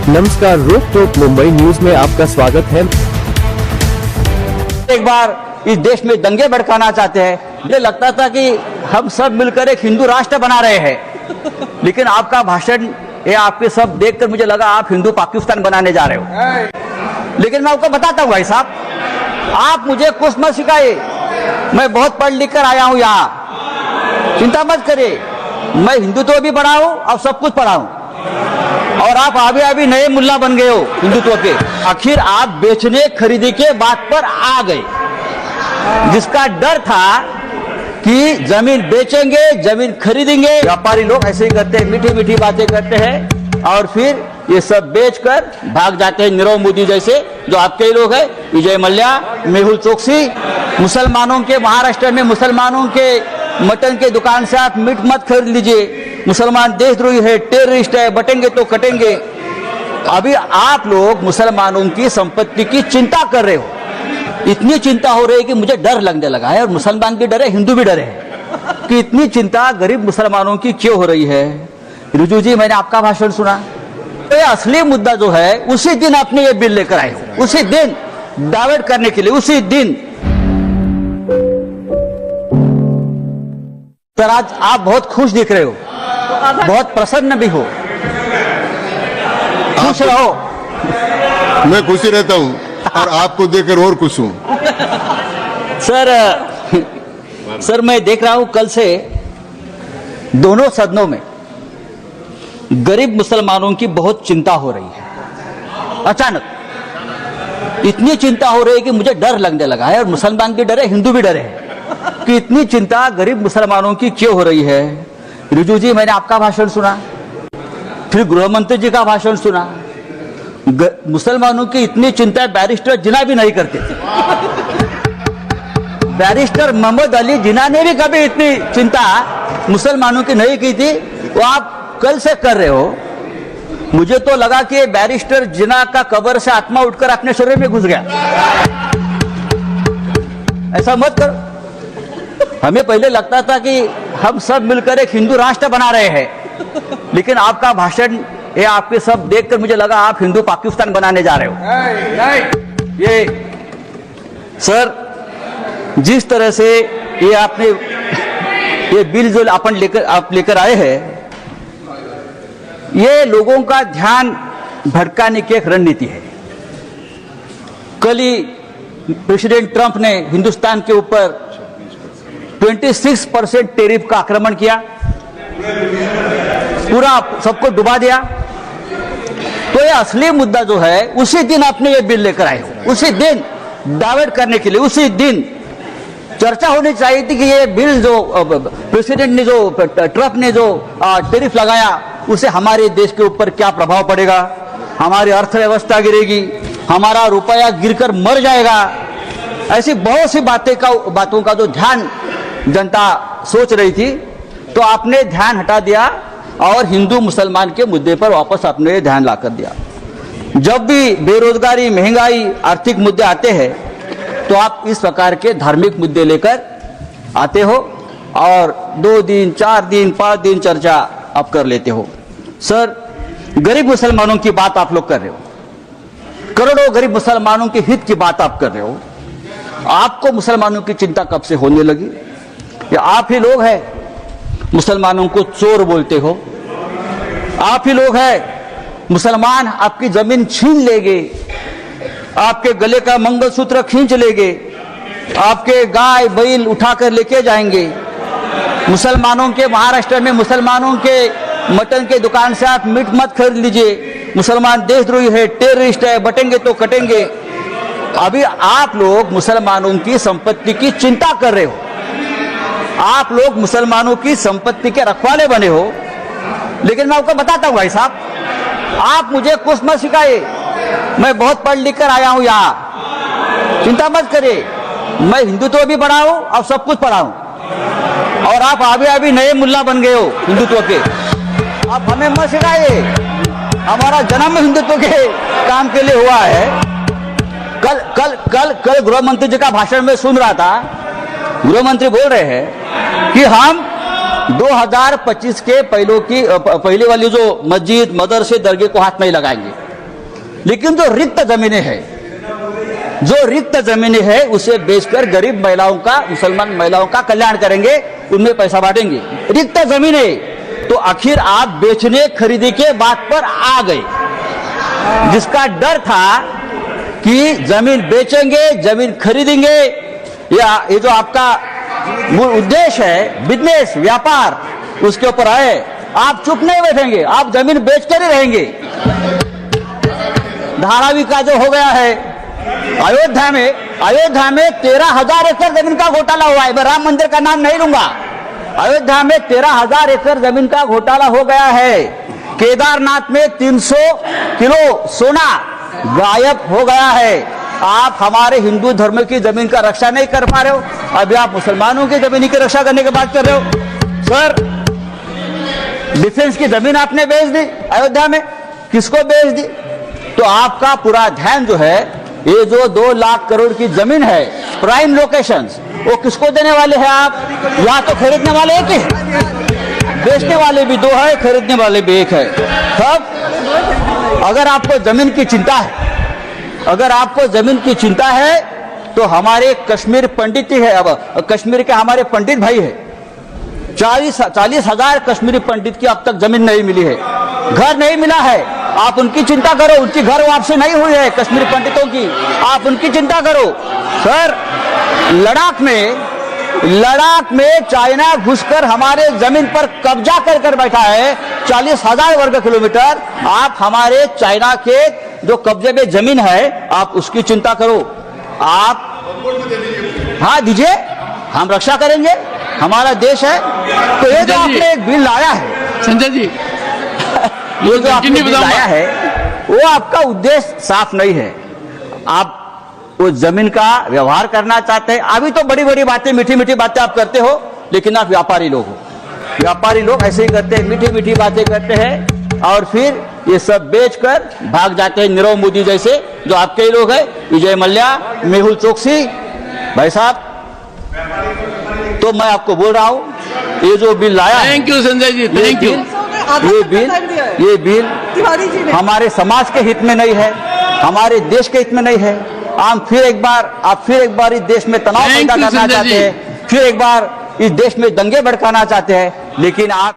नमस्कार, रोक टोक मुंबई न्यूज में आपका स्वागत है। एक बार इस देश में दंगे भड़काना चाहते हैं। मुझे लगता था कि हम सब मिलकर एक हिंदू राष्ट्र बना रहे हैं, लेकिन आपका भाषण ये आपके सब देखकर मुझे लगा आप हिंदू पाकिस्तान बनाने जा रहे हो। लेकिन मैं आपको बताता हूँ भाई साहब, आप मुझे कुछ मत सिखाइए। मैं बहुत पढ़ लिख कर आया हूँ यहाँ, चिंता मत करिए। मैं हिंदुत्व भी पढ़ा हूँ और सब कुछ पढ़ा हूँ, और आप अभी नए मुल्ला बन गए हो हिंदुत्व के। आखिर आप बेचने खरीदने के बात पर आ गए, जिसका डर था कि जमीन बेचेंगे, जमीन खरीदेंगे। व्यापारी लोग ऐसे ही करते हैं, मीठी मीठी बातें करते हैं और फिर ये सब बेचकर भाग जाते हैं। नीरव मोदी जैसे जो आपके ही लोग हैं, विजय मल्ल्या, मेहुल चोकसी। मुसलमानों के महाराष्ट्र में मुसलमानों के मटन के दुकान से आप मीट मत खरीद लीजिए। मुसलमान देशद्रोही है, टेररिस्ट है, बटेंगे तो कटेंगे। अभी आप लोग मुसलमानों की संपत्ति की चिंता कर रहे हो। इतनी चिंता हो रही है कि मुझे डर लगने लगा है, और मुसलमान भी डरे, हिंदू भी डरे हैं कि इतनी चिंता गरीब मुसलमानों की क्यों हो रही है। रिजू जी, मैंने आपका भाषण सुना, तो ये असली मुद्दा जो है उसी दिन आपने ये बिल लेकर आए हो, उसी दिन डाइवर्ट करने के लिए, उसी दिन। सर, आज आप बहुत खुश दिख रहे हो, बहुत प्रसन्न भी हो। खुश रहो। मैं खुशी रहता हूं और आपको देखकर और खुश हूं। सर मैं देख रहा हूं कल से दोनों सदनों में गरीब मुसलमानों की बहुत चिंता हो रही है। अचानक इतनी चिंता हो रही है कि मुझे डर लगने लगा है, और मुसलमान भी डरे, हिंदू भी डरे हैं कि इतनी चिंता गरीब मुसलमानों की क्यों हो रही है। रिजू जी, मैंने आपका भाषण सुना, फिर गृह मंत्री जी का भाषण सुना। मुसलमानों की इतनी चिंता बैरिस्टर जिन्ना भी नहीं करते थे। बैरिस्टर मोहम्मद अली जिन्ना ने भी कभी इतनी चिंता मुसलमानों की नहीं की थी, वो आप कल से कर रहे हो। मुझे तो लगा कि बैरिस्टर जिन्ना का कब्र से आत्मा उठकर अपने शरीर में घुस गया। ऐसा मत करो। हमें पहले लगता था कि हम सब मिलकर एक हिंदू राष्ट्र बना रहे हैं, लेकिन आपका भाषण ये आपके सब देखकर मुझे लगा आप हिंदू पाकिस्तान बनाने जा रहे हो। ये सर, जिस तरह से ये आपने ये बिल जो आप लेकर आए हैं, ये लोगों का ध्यान भटकाने की एक रणनीति है। कल ही प्रेसिडेंट ट्रंप ने हिंदुस्तान के ऊपर 26% टेरिफ का आक्रमण किया, पूरा सबको डुबा दिया। तो ये असली मुद्दा जो है उसी दिन आपने ये बिल लेकर आए हो, उसी दिन डाइवर्ट करने के लिए, उसी दिन चर्चा होनी चाहिए थी कि ये बिल जो प्रेसिडेंट ने, जो ट्रंप ने जो टेरिफ लगाया, उसे हमारे देश के ऊपर क्या प्रभाव पड़ेगा। हमारी अर्थव्यवस्था गिरेगी, हमारा रुपया गिरकर मर जाएगा। ऐसी बहुत सी बातों का जो ध्यान जनता सोच रही थी, तो आपने ध्यान हटा दिया और हिंदू मुसलमान के मुद्दे पर वापस आपने ध्यान लाकर दिया। जब भी बेरोजगारी, महंगाई, आर्थिक मुद्दे आते हैं, तो आप इस प्रकार के धार्मिक मुद्दे लेकर आते हो और 2 दिन, 4 दिन, 5 दिन चर्चा आप कर लेते हो। सर, गरीब मुसलमानों की बात आप लोग कर रहे हो, करोड़ों गरीब मुसलमानों के हित की बात आप कर रहे हो। आपको मुसलमानों की चिंता कब से होने लगी? या आप ही लोग हैं मुसलमानों को चोर बोलते हो? आप ही लोग हैं मुसलमान आपकी जमीन छीन लेंगे, आपके गले का मंगलसूत्र खींच लेंगे, आपके गाय बैल उठाकर लेके जाएंगे। मुसलमानों के महाराष्ट्र में मुसलमानों के मटन के दुकान से आप मीट मत खरीद लीजिए। मुसलमान देशद्रोही है, टेररिस्ट है, बटेंगे तो कटेंगे। अभी आप लोग मुसलमानों की संपत्ति की चिंता कर रहे हो। आप लोग मुसलमानों की संपत्ति के रखवाले बने हो। लेकिन मैं आपको बताता हूं भाई साहब, आप मुझे कुछ मत सिखाइए। मैं बहुत पढ़ लिख कर आया हूं यहाँ, चिंता मत करिए। मैं हिंदुत्व भी पढ़ा हूं और सब कुछ पढ़ा हूं, और आप अभी नए मुल्ला बन गए हो हिंदुत्व के। आप हमें मत सिखाइए, हमारा जन्म हिंदुत्व के काम के लिए हुआ है। कल गृह मंत्री जी का भाषण में सुन रहा था, गृह मंत्री बोल रहे हैं कि हम 2025 के पहले वाली जो मस्जिद, मदरसे, दरगाह को हाथ नहीं लगाएंगे। लेकिन जो रिक्त जमीनें हैं, जो रिक्त जमीनें हैं उसे बेचकर गरीब महिलाओं का, मुसलमान महिलाओं का कल्याण करेंगे, उनमें पैसा बांटेंगे। रिक्त जमीनें तो आखिर आप बेचने खरीदी के बात पर आ गए। जिसका डर था कि जमीन बेचेंगे, जमीन खरीदेंगे, या ये जो आपका मूल उद्देश्य है बिजनेस, व्यापार, उसके ऊपर आए, आप चुप नहीं बैठेंगे, आप जमीन बेचकर ही रहेंगे। धारावी का जो हो गया है अयोध्या में 13,000 एकड़ जमीन का घोटाला हुआ है। मैं राम मंदिर का नाम नहीं लूंगा। अयोध्या में 13,000 एकड़ जमीन का घोटाला हो गया है। केदारनाथ में 300 किलो सोना गायब हो गया है। आप हमारे हिंदू धर्म की जमीन का रक्षा नहीं कर पा रहे हो, अभी आप मुसलमानों की जमीन की रक्षा करने की बात कर रहे हो। सर, डिफेंस की जमीन आपने बेच दी अयोध्या में, किसको बेच दी? तो आपका पूरा ध्यान जो है, ये जो 2 लाख करोड़ की जमीन है, प्राइम लोकेशंस, वो किसको देने वाले हैं आप? या तो खरीदने वाले एक ही है, बेचने वाले भी 2 है, खरीदने वाले भी 1 है। तब अगर आपको जमीन की चिंता है, अगर आपको जमीन की चिंता है, तो हमारे कश्मीर पंडित ही है। अब कश्मीर के हमारे पंडित भाई है, 40,000 कश्मीरी पंडित की अब तक जमीन नहीं मिली है, घर नहीं मिला है। आप उनकी चिंता करो, उनकी घर वापसी नहीं हुई है कश्मीरी पंडितों की, आप उनकी चिंता करो। सर, लद्दाख में चाइना घुसकर हमारे जमीन पर कब्जा कर बैठा है, 40,000 वर्ग किलोमीटर। आप हमारे चाइना के जो कब्जे में जमीन है, आप उसकी चिंता करो। आप हाँ दीजिए, हम रक्षा करेंगे, हमारा देश है। तो ये जो आपने एक बिल लाया है संजय जी, ये जो आपने बिल लाया है, वो आपका उद्देश्य साफ नहीं है। आप वो जमीन का व्यवहार करना चाहते हैं। अभी तो बड़ी बड़ी बातें, मीठी मीठी बातें आप करते हो, लेकिन आप व्यापारी लोग हो। व्यापारी लोग ऐसे ही करते हैं, मीठी मीठी बातें करते हैं और फिर ये सब बेचकर भाग जाते हैं। नीरव मोदी जैसे जो आपके ही लोग हैं, विजय मल्ल्या, मेहुल चोकसी भाई साहब। तो मैं आपको बोल रहा हूं, ये जो बिल लाया, thank you Sanjay ji, thank you. ये बिल हमारे समाज के हित में नहीं है, हमारे देश के हित में नहीं है। आप फिर एक बार इस देश में तनाव पैदा करना चाहते हैं, फिर एक बार इस देश में दंगे भड़काना चाहते हैं, लेकिन आप